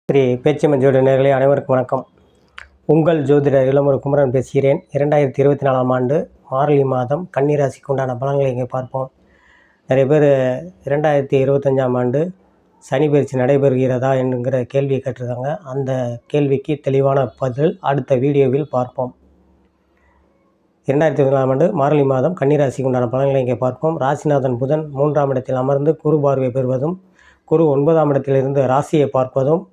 பேச்சியம்மன் ஜோதிட நேயர்களே அனைவருக்கும் வணக்கம். உங்கள் ஜோதிடர் இளமுரு குமரன் பேசுகிறேன். 2024 ஆண்டு மார்கழி மாதம் கன்னிராசிக்கு உண்டான பலன்களை இங்கே பார்ப்போம். நிறைய பேர் 2025 ஆண்டு சனி பயிற்சி நடைபெறுகிறதா என்கிற கேள்வியை கேட்டிருக்காங்க. அந்த கேள்விக்கு தெளிவான பதில் அடுத்த வீடியோவில் பார்ப்போம். 2024 ஆண்டு மார்கழி மாதம் கன்னிராசிக்கு உண்டான பலன்களை இங்கே பார்ப்போம். ராசிநாதன் புதன் 3ஆம் இடத்தில் அமர்ந்து குரு பார்வை பெறுவதும், குரு 9ஆம் இடத்திலிருந்து ராசியை பார்ப்பதும்,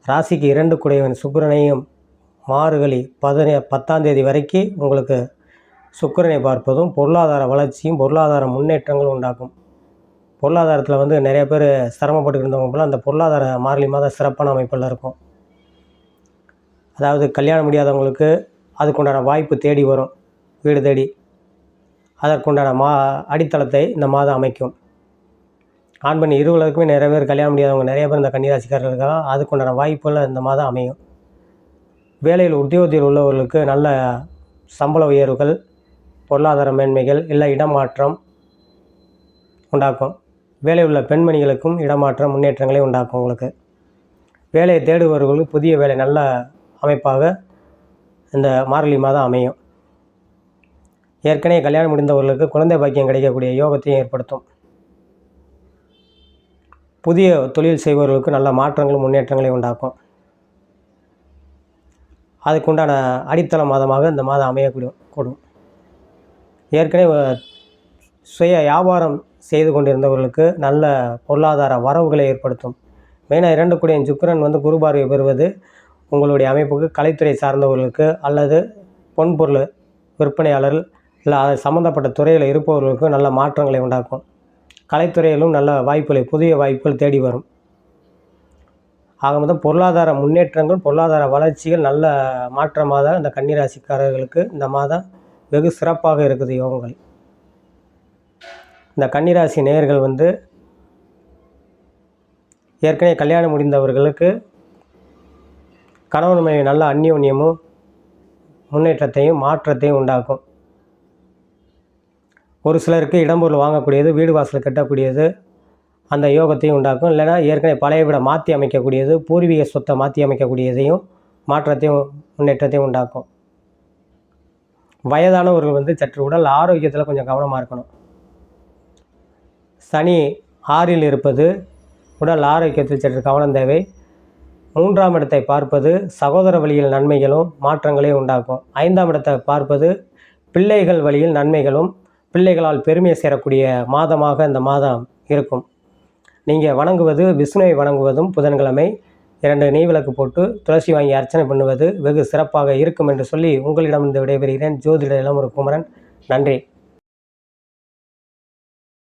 ராசிக்கு 2 குடையவன் சுக்கிரனையும் மார்கழி 10ஆம் தேதி வரைக்கும் உங்களுக்கு சுக்கிரனை பார்ப்பதும் பொருளாதார வளர்ச்சியும் பொருளாதார முன்னேற்றங்களும் உண்டாக்கும். பொருளாதாரத்தில் நிறைய பேர் சிரமப்பட்டு இருந்தவங்க போல் அந்த பொருளாதார மார்கழி மாதம் சிறப்பான அமைப்பில் இருக்கும். அதாவது கல்யாணம் முடியாதவங்களுக்கு அதுக்குண்டான வாய்ப்பு தேடி வரும், வீடு தேடி. அதற்குண்டான அடித்தளத்தை இந்த மாதம் அமைக்கும். ஆண் பெண் இருவருக்குமே நிறைய பேர் கல்யாணம் முடியாதவங்க நிறைய பேர் இந்த கன்னிராசிக்காரர்கள் இருக்காங்க. அதுக்குண்டான வாய்ப்புகள் இந்த மாதம் அமையும். வேலையில் உத்தியோகத்தில் உள்ளவர்களுக்கு நல்ல சம்பள உயர்வுகள், பொருளாதார மேன்மைகள், இல்லை இடமாற்றம் உண்டாக்கும். வேலையில் உள்ள பெண்மணிகளுக்கும் இடமாற்றம் முன்னேற்றங்களை உண்டாக்கும். உங்களுக்கு வேலையை தேடுபவர்களுக்கு புதிய வேலை நல்ல அமைப்பாக இந்த மார்கழி மாதம் அமையும். ஏற்கனவே கல்யாணம் முடிந்தவர்களுக்கு குழந்தை பாக்கியம் கிடைக்கக்கூடிய யோகத்தையும் ஏற்படுத்தும். புதிய தொழில் செய்பவர்களுக்கு நல்ல மாற்றங்களும் முன்னேற்றங்களையும் உண்டாக்கும். அதுக்குண்டான அடித்தள மாதமாக இந்த மாதம் அமையக்கூடும். ஏற்கனவே சுய வியாபாரம் செய்து கொண்டிருந்தவர்களுக்கு நல்ல பொருளாதார வரவுகளை ஏற்படுத்தும். மெயினாக 2 குடையன் சுக்கிரன் குரு பார்வை பெறுவது உங்களுடைய அமைப்புக்கு கலைத்துறை சார்ந்தவர்களுக்கு அல்லது பொன்பொருள் விற்பனையாளர்கள் இல்லை அதை சம்மந்தப்பட்ட துறையில் இருப்பவர்களுக்கு நல்ல மாற்றங்களை உண்டாக்கும். கலைத்துறையிலும் நல்ல வாய்ப்புகளை, புதிய வாய்ப்புகள் தேடி வரும். ஆக மொத்தம் பொருளாதார முன்னேற்றங்கள், பொருளாதார வளர்ச்சிகள் நல்ல மாற்றமாக இந்த கன்னிராசிக்காரர்களுக்கு இந்த மாதம் வெகு சிறப்பாக இருக்குது யோகங்கள். இந்த கன்னிராசி நேயர்கள் ஏற்கனவே கல்யாணம் முடிந்தவர்களுக்கு கணவன் மனைவி நல்ல அந்யோன்யமும் முன்னேற்றத்தையும் மாற்றத்தையும் உண்டாக்கும். ஒரு சிலருக்கு இடம்பொருள் வாங்கக்கூடியது, வீடு வாசல் கட்டக்கூடியது அந்த யோகத்தையும் உண்டாக்கும். இல்லைனா ஏற்கனவே பழைய வீடை மாற்றி அமைக்கக்கூடியது, பூர்வீக சொத்தை மாற்றி அமைக்கக்கூடியதையும் மாற்றத்தையும் முன்னேற்றத்தையும் உண்டாக்கும். வயதானவர்கள் சற்று உடல் ஆரோக்கியத்தில் கொஞ்சம் கவனமாக இருக்கணும். சனி 6இல் இருப்பது உடல் ஆரோக்கியத்தில் சற்று கவனம் தேவை. 3ஆம் இடத்தை பார்ப்பது சகோதர வழியில் நன்மைகளும் மாற்றங்களையும் உண்டாக்கும். 5ஆம் இடத்தை பார்ப்பது பிள்ளைகள் வழியில் நன்மைகளும் பிள்ளைகளால் பெருமையை சேரக்கூடிய மாதமாக இந்த மாதம் இருக்கும். நீங்கள் வணங்குவது, விஷ்ணுவை வணங்குவதும் புதன்கிழமை 2 நெய் விளக்கு போட்டு துளசி வாங்கி அர்ச்சனை பண்ணுவது வெகு சிறப்பாக இருக்கும் என்று சொல்லி உங்களிடமிருந்து விடைபெறுகிறேன். ஜோதிட இளமுரு குமரன். நன்றி.